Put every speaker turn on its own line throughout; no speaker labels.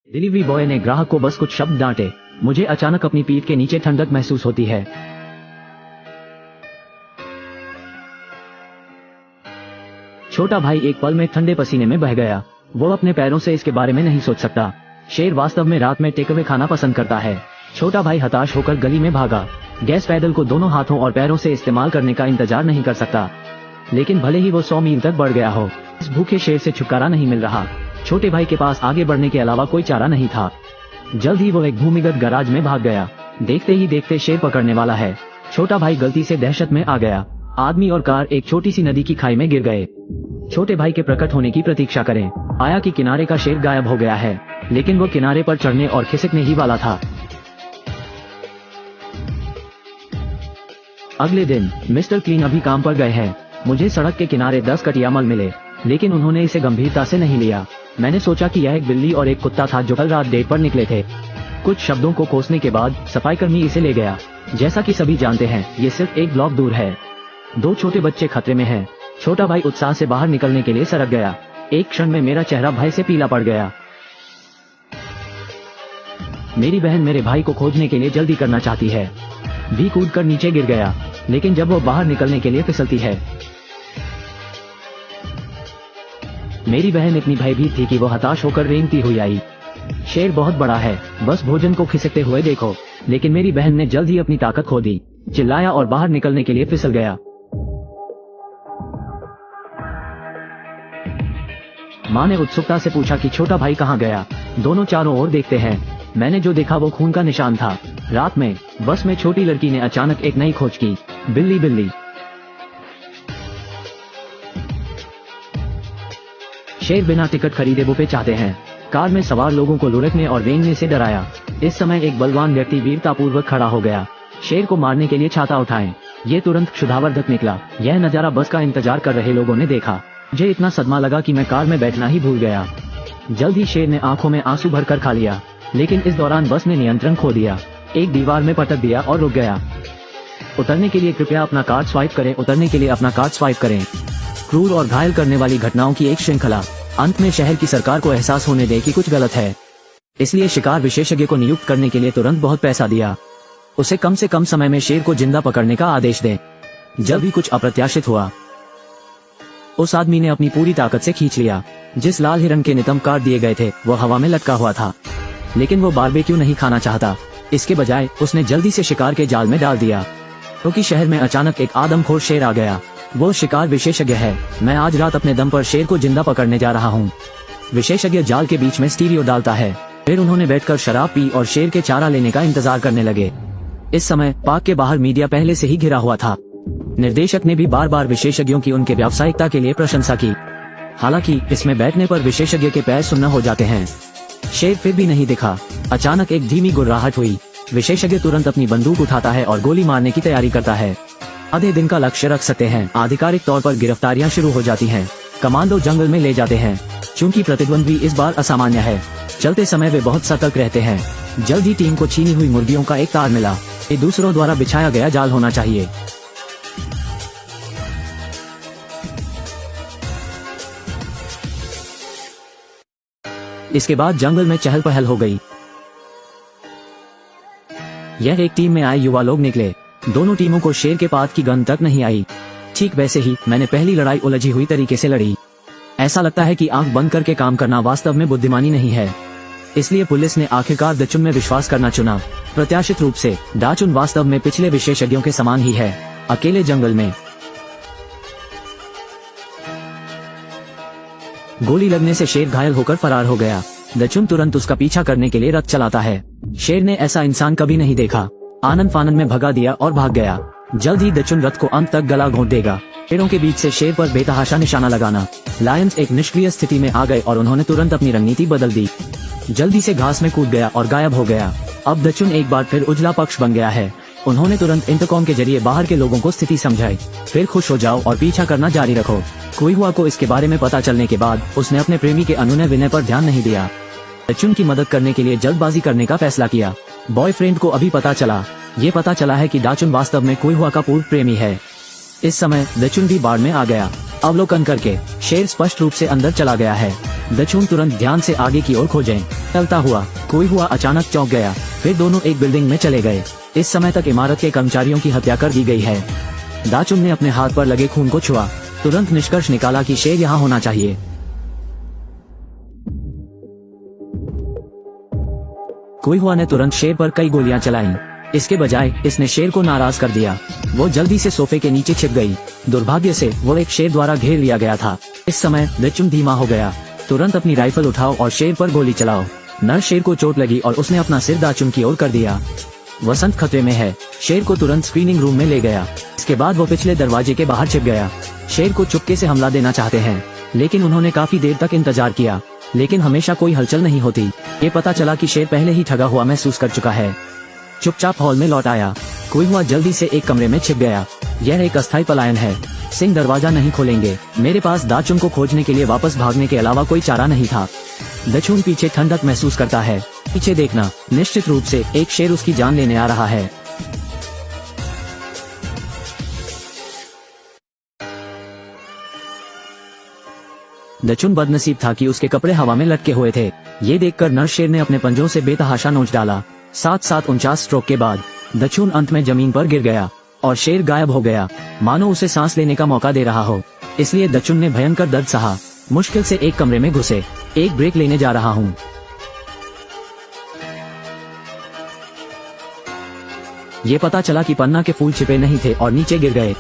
Delivery boy ने ग्राहक को बस कुछ शब्द डांटे। मुझे अचानक अपनी पीठ के नीचे ठंडक महसूस होती है। छोटा भाई एक पल में ठंडे पसीने में बह गया। वो अपने पैरों से इसके बारे में नहीं सोच सकता। शेर वास्तव में रात में टेकअवे खाना पसंद करता है। छोटा भाई हताश होकर गली में भागा। गैस पैडल को दोनों हाथों और पैरों से इस्तेमाल करने का इंतजार नहीं कर सकता। लेकिन भले ही वो 100 मील तक बढ़ गया हो, इस भूखे शेर से छुटकारा नहीं मिल रहा। छोटे भाई के पास आगे बढ़ने के अलावा कोई चारा नहीं था। जल्द ही वो एक भूमिगत गैराज में भाग गया। देखते ही देखते शेर पकड़ने वाला है। छोटा भाई गलती से दहशत में आ गया। आदमी और कार एक छोटी सी नदी की खाई में गिर गए। छोटे भाई के प्रकट होने की प्रतीक्षा करें। आया कि किनारे का शेर गायब हो गया है, लेकिन वो किनारे पर चढ़ने और खिसकने ही वाला था। अगले दिन मिस्टर क्लीन अभी काम पर गए हैं। मुझे सड़क के किनारे 10 कटियामल मिले, लेकिन उन्होंने इसे गंभीरता से नहीं लिया। मैंने सोचा कि यह एक बिल्ली और एक कुत्ता था जो कल रात डेट पर निकले थे। कुछ शब्दों को कोसने के बाद सफाईकर्मी इसे ले गया। जैसा कि सभी जानते हैं, ये सिर्फ एक ब्लॉक दूर है। 2 छोटे बच्चे खतरे में हैं। छोटा भाई उत्साह से बाहर निकलने के लिए सरक गया। एक क्षण में मेरा चेहरा भय से पीला पड़ गया। मेरी बहन मेरे भाई को खोजने के लिए जल्दी करना चाहती है। भी कूदकर नीचे गिर गया, लेकिन जब वो बाहर निकलने के लिए फिसलती है, मेरी बहन इतनी भयभीत थी कि वो हताश होकर रेंगती हुई आई। शेर बहुत बड़ा है, बस भोजन को खिसकते हुए देखो। लेकिन मेरी बहन ने जल्द ही अपनी ताकत खो दी, चिल्लाया और बाहर निकलने के लिए फिसल गया। माँ ने उत्सुकता से पूछा कि छोटा भाई कहाँ गया। दोनों चारों ओर देखते हैं। मैंने जो देखा वो खून का निशान था। रात में बस में छोटी लड़की ने अचानक एक नई खोज की, बिल्ली बिल्ली। शेर बिना टिकट खरीदे बुफे चाहते हैं। कार में सवार लोगों को लुढ़कने और रेंगने से डराया। इस समय एक बलवान व्यक्ति वीरतापूर्वक खड़ा हो गया। शेर को मारने के लिए छाता उठाएं। ये तुरंत क्षुधावर्धक निकला। यह नजारा बस का इंतजार कर रहे लोगों ने देखा। मुझे इतना सदमा लगा कि मैं कार में बैठना ही भूल गया। जल्द ही शेर ने आंखों में आंसू भरकर खा लिया, लेकिन इस दौरान बस ने नियंत्रण खो दिया। एक दीवार में पटक दिया और रुक गया। उतरने के लिए कृपया अपना कार्ड स्वाइप करें। उतरने के लिए अपना कार्ड स्वाइप करें। क्रूर और घायल करने वाली घटनाओं की एक श्रृंखला। अंत में शहर की सरकार को एहसास होने दे कि कुछ गलत है, इसलिए शिकार विशेषज्ञ को नियुक्त करने के लिए तुरंत बहुत पैसा दिया। उसे कम से कम समय में शेर को जिंदा पकड़ने का आदेश दे। जब भी कुछ अप्रत्याशित हुआ, उस आदमी ने अपनी पूरी ताकत से खींच लिया। जिस लाल हिरन के नितंब काट दिए गए थे वो हवा में लटका हुआ था, लेकिन वो बारबेक्यू नहीं खाना चाहता। इसके बजाय उसने जल्दी से शिकार के जाल में डाल दिया, क्योंकि शहर में अचानक एक आदमखोर शेर आ गया। वो शिकार विशेषज्ञ है। मैं आज रात अपने दम पर शेर को जिंदा पकड़ने जा रहा हूँ। विशेषज्ञ जाल के बीच में स्टीरियो डालता है। फिर उन्होंने बैठकर शराब पी और शेर के चारा लेने का इंतजार करने लगे। इस समय पार्क के बाहर मीडिया पहले से ही घिरा हुआ था। निर्देशक ने भी बार बार विशेषज्ञों की उनके व्यावसायिकता के लिए प्रशंसा की। हालांकि इसमें बैठने पर विशेषज्ञ के पैर सुन्न हो जाते हैं। शेर फिर भी नहीं दिखा। अचानक एक धीमी गुर्राहट हुई। विशेषज्ञ तुरंत अपनी बंदूक उठाता है और गोली मारने की तैयारी करता है। आधे दिन का लक्ष्य रख सकते हैं। आधिकारिक तौर पर गिरफ्तारियां शुरू हो जाती हैं। कमांडो जंगल में ले जाते हैं। चूंकि प्रतिद्वंद्वी इस बार असामान्य है, चलते समय वे बहुत सतर्क रहते हैं। जल्द ही टीम को छीनी हुई मुर्गियों का एक तार मिला। ये दूसरों द्वारा बिछाया गया जाल होना चाहिए। इसके बाद जंगल में चहल पहल हो गई। यह एक टीम में आए युवा लोग निकले। दोनों टीमों को शेर के पात की गंध तक नहीं आई। ठीक वैसे ही मैंने पहली लड़ाई उलझी हुई तरीके से लड़ी। ऐसा लगता है कि आंख बंद करके काम करना वास्तव में बुद्धिमानी नहीं है। इसलिए पुलिस ने आखिरकार दाचुन में विश्वास करना चुना। प्रत्याशित रूप से दाचुन वास्तव में पिछले विशेषज्ञों के समान ही है। अकेले जंगल में गोली लगने से शेर घायल होकर फरार हो गया। दाचुन तुरंत उसका पीछा करने के लिए रथ चलाता है। शेर ने ऐसा इंसान कभी नहीं देखा। आनंद फानन में भगा दिया और भाग गया। जल्द ही दाचुन रथ को अंत तक गला घोंट देगा। पेड़ों के बीच से शेर पर बेतहाशा निशाना लगाना। लायंस एक निष्क्रिय स्थिति में आ गए और उन्होंने तुरंत अपनी रणनीति बदल दी। जल्दी से घास में कूद गया और गायब हो गया। अब दाचुन एक बार फिर उजला पक्ष बन गया है। उन्होंने तुरंत इंटरकॉम के जरिए बाहर के लोगों को स्थिति समझाई। फिर खुश हो जाओ और पीछा करना जारी रखो। कुइहुआ को इसके बारे में पता चलने के बाद उसने अपने प्रेमी के अनुनय विनय पर ध्यान नहीं दिया। दाचुन की मदद करने के लिए जल्दबाजी करने का फैसला किया। बॉयफ्रेंड को अभी पता चला। ये पता चला है कि दाचुन वास्तव में कुइहुआ का पूर्व प्रेमी है। इस समय दाचुन भी बाढ़ में आ गया। अवलोकन करके शेर स्पष्ट रूप से अंदर चला गया है। दचुन तुरंत ध्यान से आगे की ओर खोजें। चलता हुआ कोई हुआ अचानक चौंक गया। फिर दोनों एक बिल्डिंग में चले गए। इस समय तक इमारत के कर्मचारियों की हत्या कर दी गई है। दाचुन ने अपने हाथ पर लगे खून को छुआ, तुरंत निष्कर्ष निकाला कि शेर यहाँ होना चाहिए। कोई हुआ ने तुरंत शेर पर कई गोलियां चलाईं। इसके बजाय इसने शेर को नाराज कर दिया। वो जल्दी से सोफे के नीचे छिप गई। दुर्भाग्य से वो एक शेर द्वारा घेर लिया गया था। इस समय दचुन धीमा हो गया। तुरंत अपनी राइफल उठाओ और शेर पर गोली चलाओ। नर शेर को चोट लगी और उसने अपना सिर दाचुन की ओर कर दिया। वसंत खतरे में है। शेर को तुरंत स्क्रीनिंग रूम में ले गया। इसके बाद वो पिछले दरवाजे के बाहर छिप गया। शेर को चुपके से हमला देना चाहते हैं, लेकिन उन्होंने काफी देर तक इंतजार किया, लेकिन हमेशा कोई हलचल नहीं होती। ये पता चला कि शेर पहले ही ठगा हुआ महसूस कर चुका है। चुपचाप हॉल में लौट आया। कोई हुआ जल्दी से एक कमरे में छिप गया। यह एक अस्थायी पलायन है। सिंह दरवाजा नहीं खोलेंगे। मेरे पास दाचुन को खोजने के लिए वापस भागने के अलावा कोई चारा नहीं था। दचुन पीछे ठंडक महसूस करता है। पीछे देखना, निश्चित रूप से एक शेर उसकी जान लेने आ रहा है। दचुन बदनसीब था कि उसके कपड़े हवा में लटके हुए थे। ये देखकर नर शेर ने अपने पंजों से बेतहाशा नोच डाला। 7-7-49 स्ट्रोक के बाद दचुन अंत में जमीन पर गिर गया और शेर गायब हो गया, मानो उसे सांस लेने का मौका दे रहा हो। इसलिए दचुन ने भयंकर दर्द सहा। मुश्किल से एक कमरे में घुसे। एक ब्रेक लेने जा रहा हूँ। ये पता चला कि पन्ना के फूल छिपे नहीं थे और नीचे गिर गए,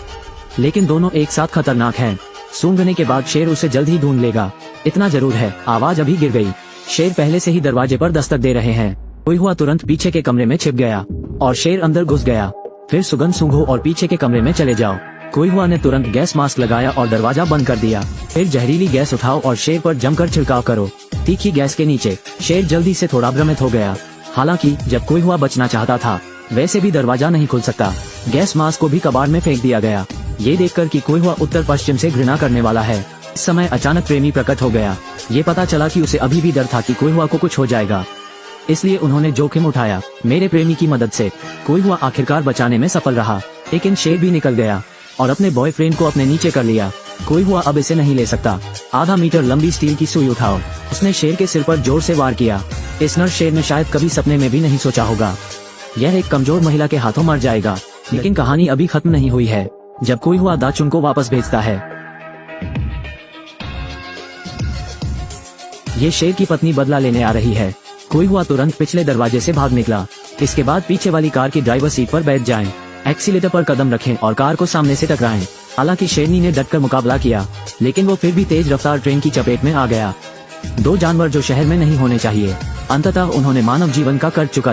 लेकिन दोनों एक साथ खतरनाक हैं। सूंघने के बाद शेर उसे जल्द ही ढूंढ लेगा। इतना जरूर है, आवाज अभी गिर गई। शेर पहले से ही दरवाजे पर दस्तक दे रहे हैं। कोई हुआ तुरंत पीछे के कमरे में छिप गया और शेर अंदर घुस गया। फिर सुगंध सूंघो और पीछे के कमरे में चले जाओ। कोई हुआ ने तुरंत गैस मास्क लगाया और दरवाजा बंद कर दिया। फिर जहरीली गैस उठाओ और शेर पर जमकर छिड़काव करो। तीखी गैस के नीचे शेर जल्दी से थोड़ा भ्रमित हो गया। हालांकि जब कोई हुआ बचना चाहता था, वैसे भी दरवाजा नहीं खुल सकता। गैस मास्क को भी कबाड़ में फेंक दिया गया। ये देखकर कि कोई हुआ उत्तर पश्चिम से घृणा करने वाला है। इस समय अचानक प्रेमी प्रकट हो गया। ये पता चला कि उसे अभी भी डर था कि कोई हुआ को कुछ हो जाएगा, इसलिए उन्होंने जोखिम उठाया। मेरे प्रेमी की मदद से कोई हुआ आखिरकार बचाने में सफल रहा, लेकिन शेर भी निकल गया और अपने बॉयफ्रेंड को अपने नीचे कर लिया। कोई हुआ अब इसे नहीं ले सकता। आधा मीटर लंबी स्टील की सुई उठाओ। उसने शेर के सिर पर जोर से वार किया। इस नर शेर ने शायद कभी सपने में भी नहीं सोचा होगा यह एक कमजोर महिला के हाथों मर जाएगा। लेकिन कहानी अभी खत्म नहीं हुई है। जब कोई हुआ दाचुन को वापस भेजता है, ये शेर की पत्नी बदला लेने आ रही है। कोई हुआ तुरंत पिछले दरवाजे से भाग निकला। इसके बाद पीछे वाली कार की ड्राइवर सीट पर बैठ जाएं, एक्सीलेटर पर कदम रखें और कार को सामने से टकराएं। हालांकि शेरनी ने डटकर मुकाबला किया, लेकिन वो फिर भी तेज रफ्तार ट्रेन की चपेट में आ गया। दो जानवर जो शहर में नहीं होने चाहिए, अंततः उन्होंने मानव जीवन का कर चुका